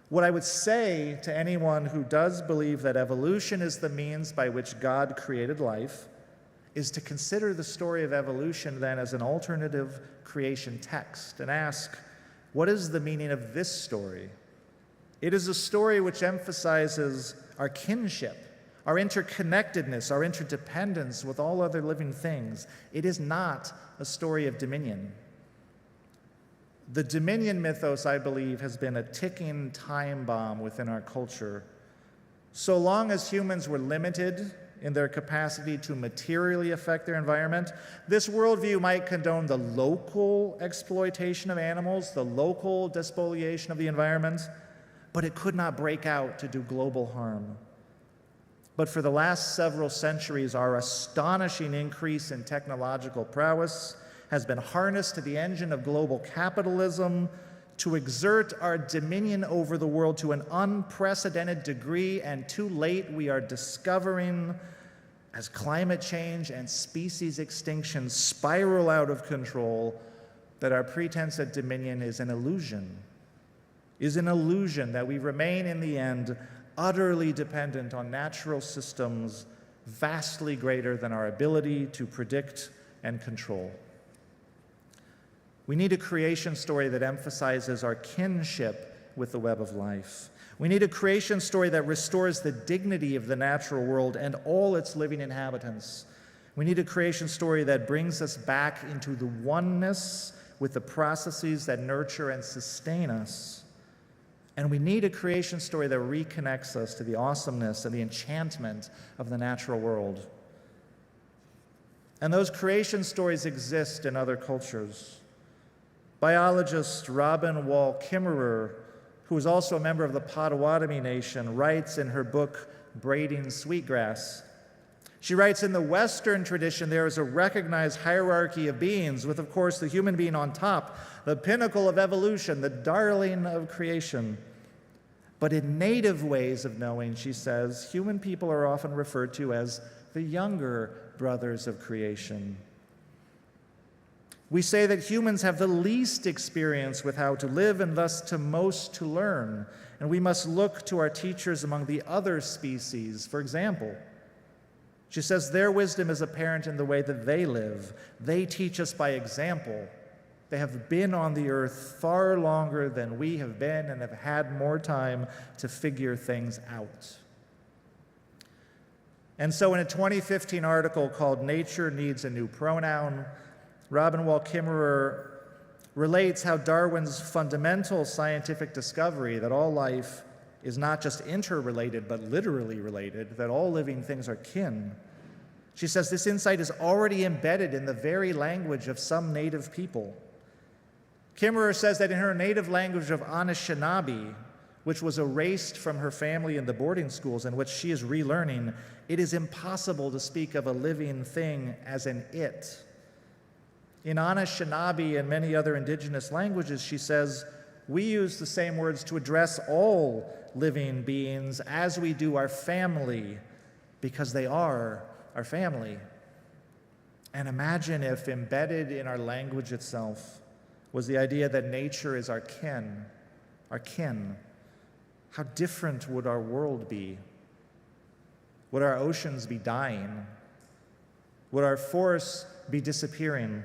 What I would say to anyone who does believe that evolution is the means by which God created life is to consider the story of evolution then as an alternative creation text and ask, what is the meaning of this story? It is a story which emphasizes our kinship, our interconnectedness, our interdependence with all other living things. It is not a story of dominion. The dominion mythos, I believe, has been a ticking time bomb within our culture. So long as humans were limited in their capacity to materially affect their environment. This worldview might condone the local exploitation of animals, the local despoliation of the environment, but it could not break out to do global harm. But for the last several centuries, our astonishing increase in technological prowess has been harnessed to the engine of global capitalism to exert our dominion over the world to an unprecedented degree, and too late we are discovering, as climate change and species extinction spiral out of control, that our pretense at dominion is an illusion, that we remain in the end utterly dependent on natural systems vastly greater than our ability to predict and control. We need a creation story that emphasizes our kinship with the web of life. We need a creation story that restores the dignity of the natural world and all its living inhabitants. We need a creation story that brings us back into the oneness with the processes that nurture and sustain us. And we need a creation story that reconnects us to the awesomeness and the enchantment of the natural world. And those creation stories exist in other cultures. Biologist Robin Wall Kimmerer, who is also a member of the Potawatomi Nation, writes in her book, Braiding Sweetgrass. She writes, in the Western tradition, there is a recognized hierarchy of beings, with, of course, the human being on top, the pinnacle of evolution, the darling of creation. But in native ways of knowing, she says, human people are often referred to as the younger brothers of creation. We say that humans have the least experience with how to live and thus to most to learn, and we must look to our teachers among the other species. For example, she says their wisdom is apparent in the way that they live. They teach us by example. They have been on the earth far longer than we have been and have had more time to figure things out. And so in a 2015 article called Nature Needs a New Pronoun, Robin Wall Kimmerer relates how Darwin's fundamental scientific discovery that all life is not just interrelated but literally related, that all living things are kin. She says this insight is already embedded in the very language of some native people. Kimmerer says that in her native language of Anishinaabe, which was erased from her family in the boarding schools and which she is relearning, it is impossible to speak of a living thing as an it. In Anishinaabe and many other indigenous languages, she says, we use the same words to address all living beings as we do our family, because they are our family. And imagine if embedded in our language itself was the idea that nature is our kin, our kin. How different would our world be? Would our oceans be dying? Would our forests be disappearing?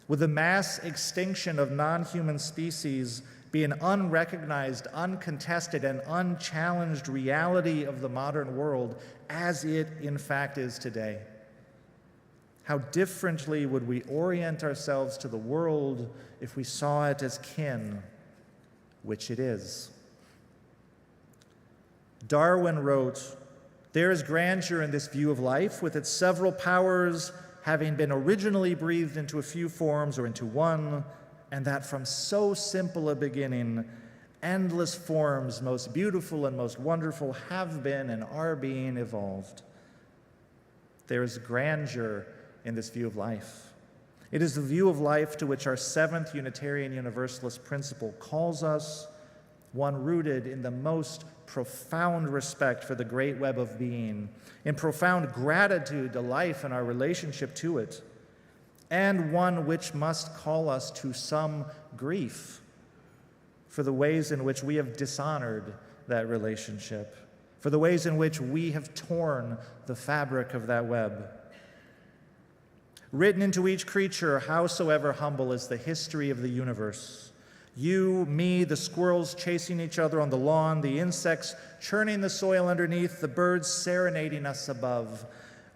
Would the mass extinction of non-human species be an unrecognized, uncontested, and unchallenged reality of the modern world as it in fact is today? How differently would we orient ourselves to the world if we saw it as kin, which it is? Darwin wrote, there is grandeur in this view of life, with its several powers having been originally breathed into a few forms or into one, and that from so simple a beginning, endless forms, most beautiful and most wonderful, have been and are being evolved. There is grandeur in this view of life. It is the view of life to which our seventh Unitarian Universalist principle calls us, one rooted in the most profound respect for the great web of being, in profound gratitude to life and our relationship to it, and one which must call us to some grief for the ways in which we have dishonored that relationship, for the ways in which we have torn the fabric of that web. Written into each creature, howsoever humble, is the history of the universe. You, me, the squirrels chasing each other on the lawn, the insects churning the soil underneath, the birds serenading us above.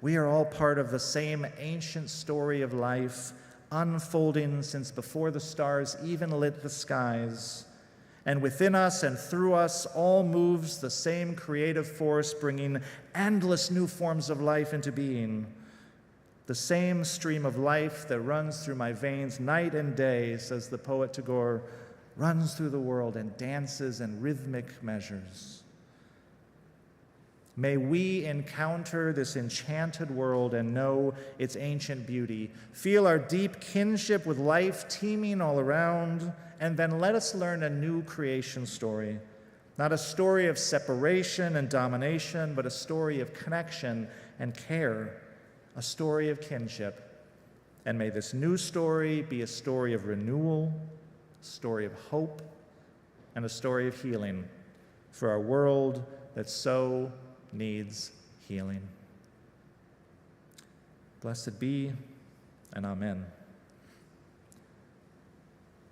We are all part of the same ancient story of life, unfolding since before the stars even lit the skies. And within us and through us all moves the same creative force, bringing endless new forms of life into being. The same stream of life that runs through my veins night and day, says the poet Tagore, runs through the world and dances in rhythmic measures. May we encounter this enchanted world and know its ancient beauty, feel our deep kinship with life teeming all around, and then let us learn a new creation story. Not a story of separation and domination, but a story of connection and care, a story of kinship. And may this new story be a story of renewal, a story of hope, and a story of healing for our world that so needs healing. Blessed be, and amen.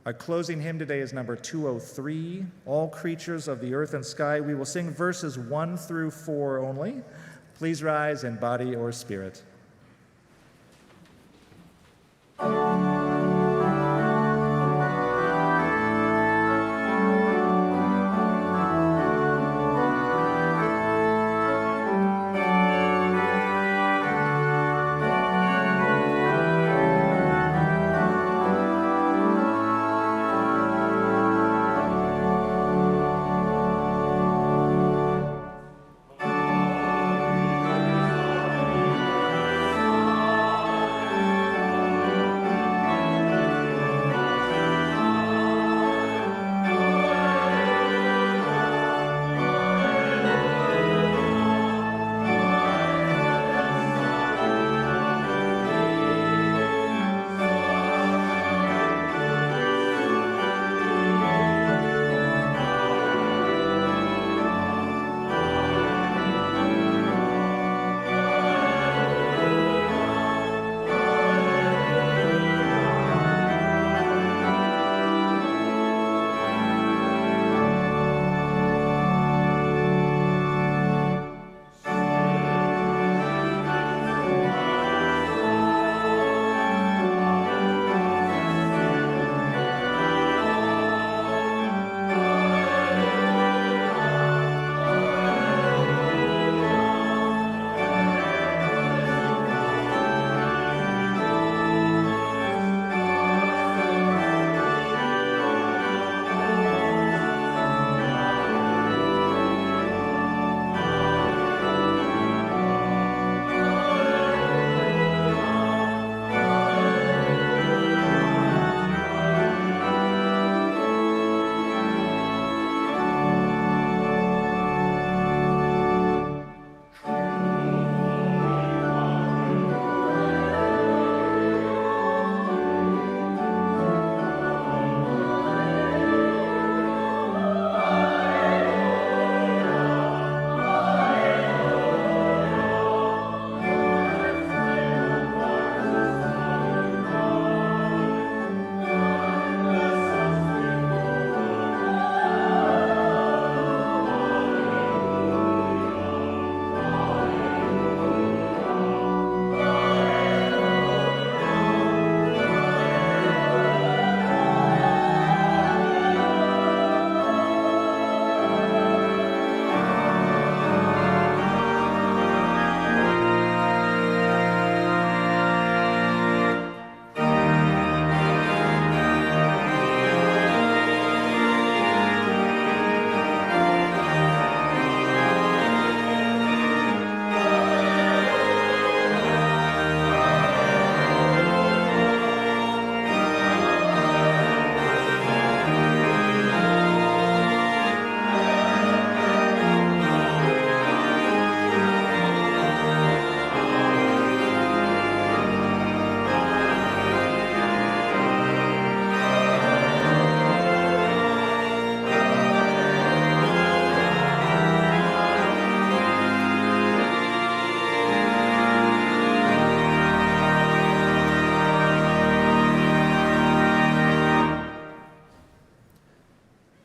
Our closing hymn today is number 203, All Creatures of the Earth and Sky. We will sing verses 1 through 4 only. Please rise in body or spirit.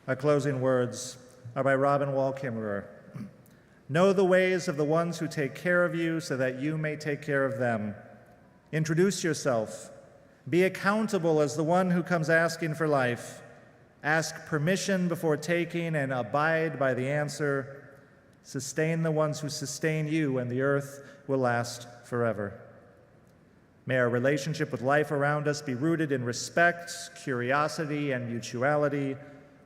Our closing words are by Robin Wall Kimmerer. Know the ways of the ones who take care of you so that you may take care of them. Introduce yourself. Be accountable as the one who comes asking for life. Ask permission before taking and abide by the answer. Sustain the ones who sustain you, and the earth will last forever. May our relationship with life around us be rooted in respect, curiosity, and mutuality,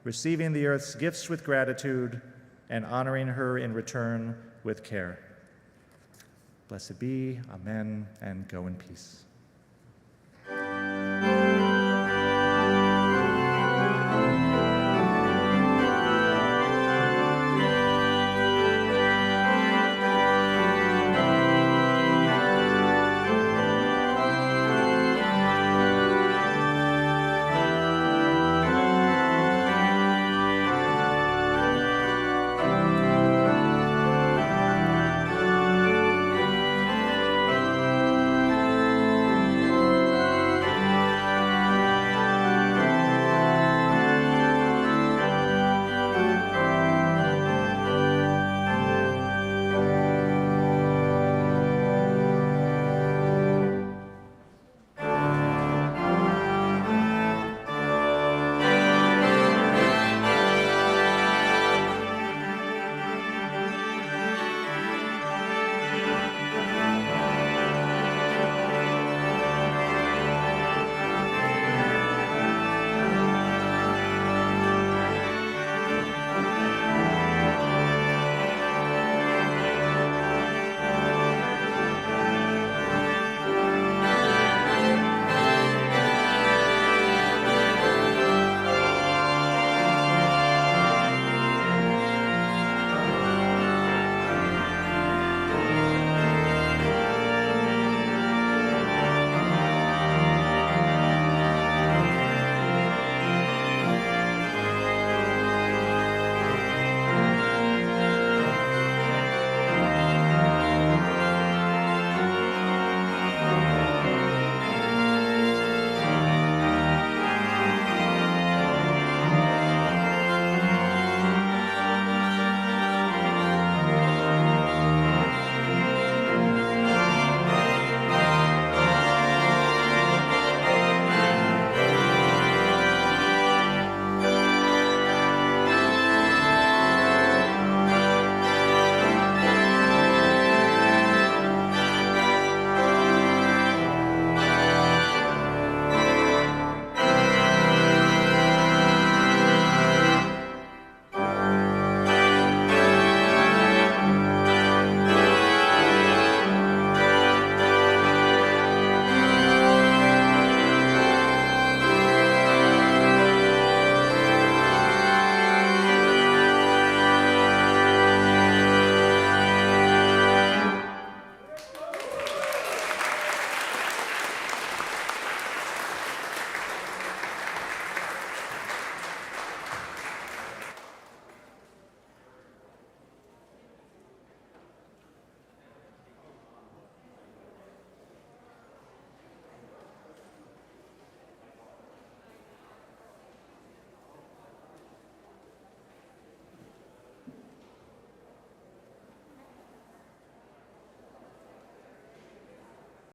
receiving the earth's gifts with gratitude and honoring her in return with care. Blessed be, amen, and go in peace.